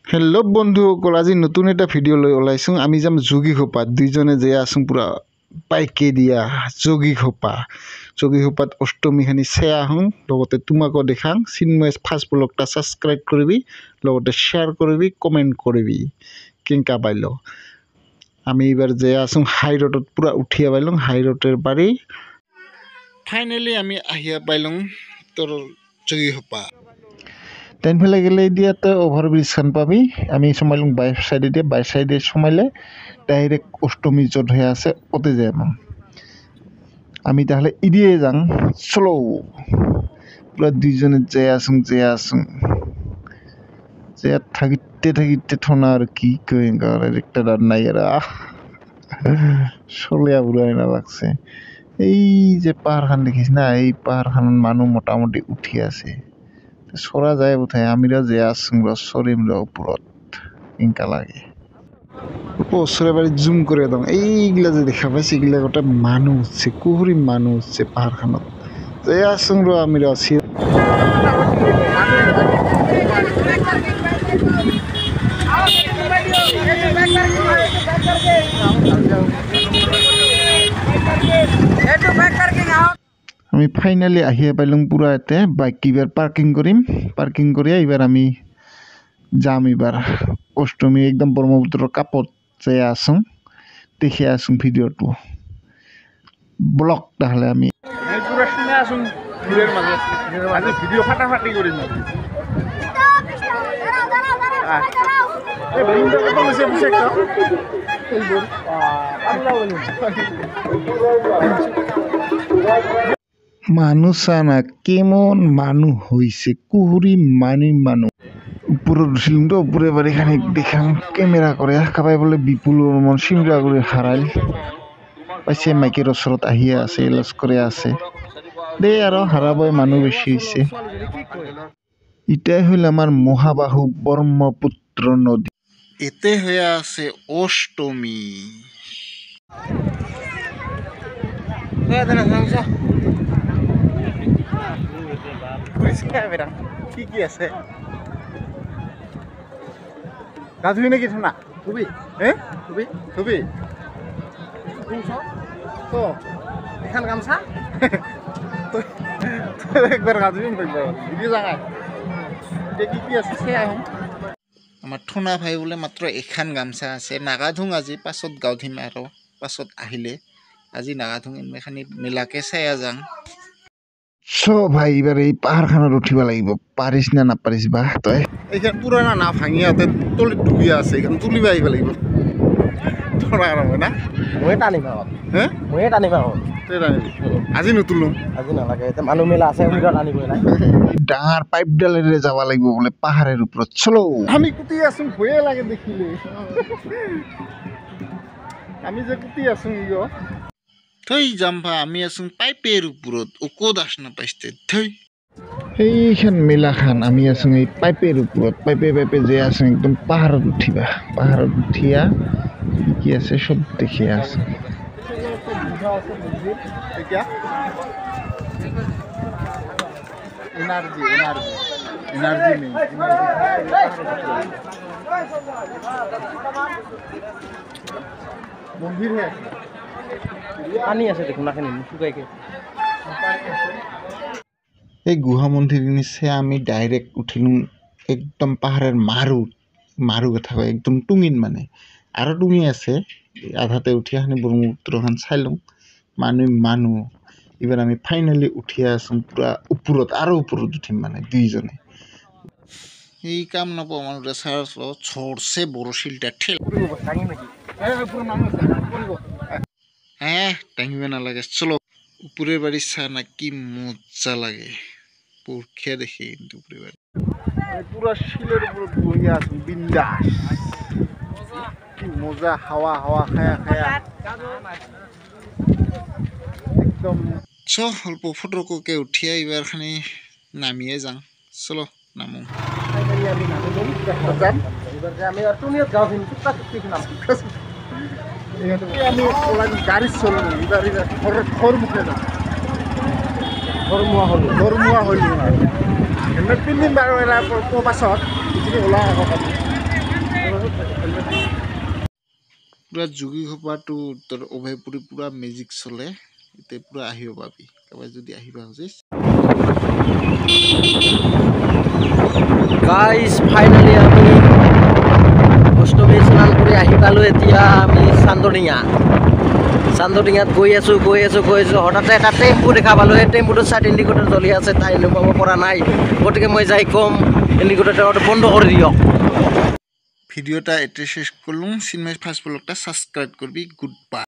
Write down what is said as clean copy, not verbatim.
Hello' বন্ধুসকল, আজি নতুন এটা ভিডিঅ' লৈ ওলাইছোঁ। আমি যাম যোগী খোপাত। দুইজনে যে আছোঁ পূৰা পাইকে দিয়া যোগী খোপাত অষ্টমীখিনি চাই আহোঁ, লগতে তোমাকো দেখাং। চিন্ময় ফাৰ্ষ্ট ব্লগটা ছাবস্ক্ৰাইব কৰিবি, লগতে শ্বেয়াৰ কৰিবি, কমেণ্ট কৰিবি। কেনেকা পাইল আমি এইবাৰ যে আছোঁ হাই ৰোডত পূৰা উঠিয়া পাইলোঁ। হাই ৰোডৰ পাৰি ফাইনেলি আমি আহিয়া পাইলোঁ তোৰ যোগী খোপা। টেনফালে গেলে দিয়াতে অভাৰব্ৰিজখন পাবি। আমি সোমাইলোঁ বাইক চাইডেদি, বাইক চাইডে সোমাইলে ডাইৰেক্ট অষ্টমী য'ত হৈ আছে অতে যাই আমি তাহলে ইদিয়ে যাং। চলো পুরা দুইজনে যাই আসুন যে থাকিতে থোনা আর কি কই একটা রাত নাই আর চলিয়া বুড়াই না লাগছে। এই যে পাহাড়খান দেখিস না, এই পাহাড়খান মানুষ মোটামুটি উঠি আছে। চৰা যায় বোধহয়, আমিৰা যে আসুন চৰিম ওপৰত ইনকা লাগে। ওচৰে বাৰী জুম করে একদম এইগুলা যে দেখা পাইছে, এইগুলা গোটা মানুষ উঠছে, কুহুরি মানুষ উঠছে পাহাড়খানত। যে আসুন আমিরা আছি। আমি ফাইনালি আহিয়ে পাইলোঁ পুরা এতে। বাইক এবার পার্কিং করিম, পার্কিং করিয়া এবার আমি যাম এবার অষ্টমী একদম ব্রহ্মপুত্র কাপত যাই আসুন, দেখে আসুন ভিডিওটো ব্লগ। তাহলে আমি পুরা শুনে আসুন ভিড়ের মাঝে, আজ ভিডিও ফাটাফাটি করি না। মানুষ না কেমন মানুষ হয়েছে, কুহুরি মানুষ। উপরে উঠছিলাম তো, উপরে বাড়ি খানিক দেখাম ক্যামেরা করে কাবাই বলে বিপুল মন সিমরা করে হারাইল পাইছে। মাইকের ওচৰত আহিয়ে আছে, লস করে আছে দে আর হারাবই, মানুষ বেশি হয়েছে। এটাই হইল আমার মহাবাহু ব্রহ্মপুত্র নদী। এতে হয়ে আছে অষ্টমী। কি আছে গা ধুবি নাকি ঠান্ডা? ধুবি ধুবি ধুবি তো এখান গামছা একবার গা ধুবি ভিডিও জানাই কি আছে সে আহোঁ। আমার ঠোনা ভাই বোলে মাত্র এখান গামছা আছে, নাগাধুং আজি, পাছত গাও ধুম আৰু পাছত আহিলে। আজি নাগাধুং এখানি মেলাকে চাইয়া যাং। ভাই এবাৰ এই পাহাড়খানত উঠিব লাগিব, পাৰিছ না নাপাৰিছ বা তই? এইখান পুরানা না ভাঙিয়া তলিত ডুবিয়া আছে, এইখান তুলিব আহিব লাগিব। থোড়া আরাম না ময়ে টানিম আৰু হে ময়ে টানিম আৰু তই টানিবি আজি নুতুলো। আজি নালাগে, এতিয়া মানুহ মেলা আছে টানিবই নাই। ডাঙৰ পাইপডালেৰে যাব লাগিব বোলে পাহাৰৰ ওপৰত। চলো আমি কুটি আছো, ভয়ে লাগে দেখিলে। আমি যে কুটি আছো থৈ যাম ভা, আমি আছো পাইপের ওপৰত, ওকো দাস নাপাইছে থৈ। সেইখান মেলাখান আমি আছো এই পাইপেৰ ওপৰত, পাইপে যে আছো একদম পাহাড়ত উঠিবা। পাহাড়ত উঠিয়া কি আছে সব দেখে আছে। মন্দির পানী আছে দেখোন নাখানি শুকাইকে। এই গুহা মন্দির নিচে আমি ডাইরেক্ট উঠিলুম একদম পাহাড়ের মারু কথা কয় একদম টুঙিন, মানে আরো টুঙি আছে। আধাতে উঠিয়া খানি ব্রহ্মপুত্রখান চাইলুম, মানুহ। এবার আমি ফাইনালি উঠিয়া আছো পুরা উপরত, আরো উপরত উঠিম মানে দুইজনে। এই কাম নাপাও মানুষটা সারা ছড়ছে বড়শিলটা ঠেল। হ্যাঁ টাঙিবে না লাগে। চলো উপরের বাড়ি চা না কি মজা লাগে, পরখিয়া দেখি কিন্তু উপরের বাড়ি পুরা শিলের উপর বইয়া আছো বিন্দাস। কি মজা, হাওয়া খায়া একদম। অল্প ফটককে উঠিয়া এবার খানি নামিয়ে যাং। চলো নামো। গাড়ি চলো ঘর মুখে যাম, ধর্মুয়া হল। 3 দিন বাৰু পাছত ওলাই আহক। পুৰা যোগী খোপাটো তোৰ অভয়পুৰী পুৰা মেজিক চলে এতিয়া পুৰা আহিব পাবি কাৰোবাৰ যদি আহিবা খুজিছ গাইজ ফাইনেলি আমি অষ্টমী স্নান কৰি আহি পালোঁ এতিয়া আমি চান্দডিঙাত গৈ আছোঁ হঠাতে এটা টেম্পু দেখা পালোঁ সেই টেম্পুটোৰ চাইড ইণ্ডিকেটৰ জ্বলি আছে তাই লুকাব পৰা নাই গতিকে মই যাই ক'ম ইণ্ডিকেটৰটো বন্ধ কৰি দিয়ক ভিডিঅ'টা এতিয়া শেষ কৰিলোঁ চিনেমাই ফাৰ্ষ্ট ব্লগটা ছাবস্ক্ৰাইব কৰিবি গুড বাই